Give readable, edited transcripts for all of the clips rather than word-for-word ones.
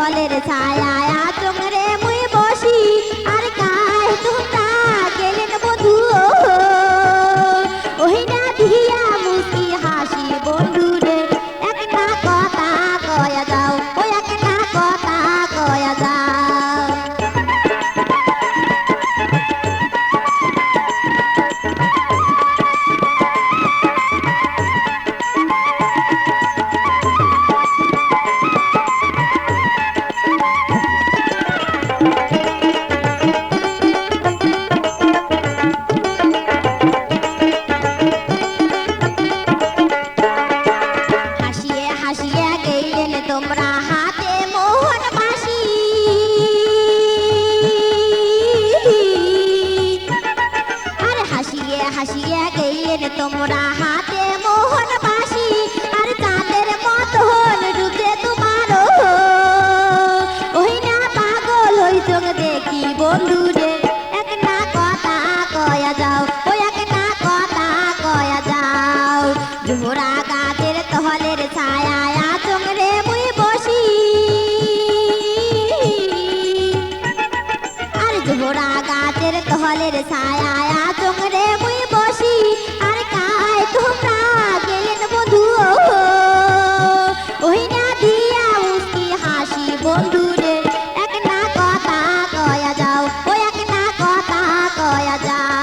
তহলের ছায়া চোখরে মুই বসি আর কাই তোমরা গেলেন বন্ধু ওই না দিয়া মুস্কি হাসি বন্ধু রে একটা কথা কয়া যাও ওই একটা কথা কয়া যাও তোমরা হাতে মোহন বাসি আর হাসিয়ে হাসিয়ে গেলেন তোমরা হাতে মোহন বাসি আর চাঁদের মতন রূপে তোমার ওই না পাগল হই চোখ দেখি বন্ধু রে একটা কথা কয়া যাও ওই একটা কথা কয়া যাও জোহরা গাছের তহলের ছায়া চোখরে মুই বসি আর জোহরা গাছের তহলের ছায়া চোখরে মুই বসি আর কাই তোমরা গেলেন বন্ধু ওই না দিয়া উস্কি হাসি বন্ধু রে একটা কথা কয়া যাও ওই একটা কথা কয়া যাও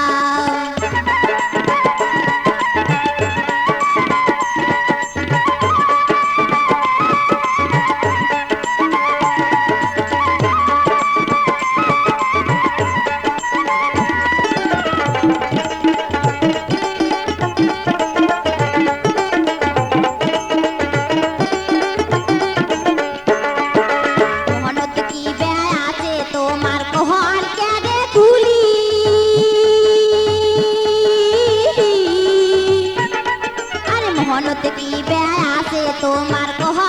মহনত কি ব্যয় আছে তোমার কহ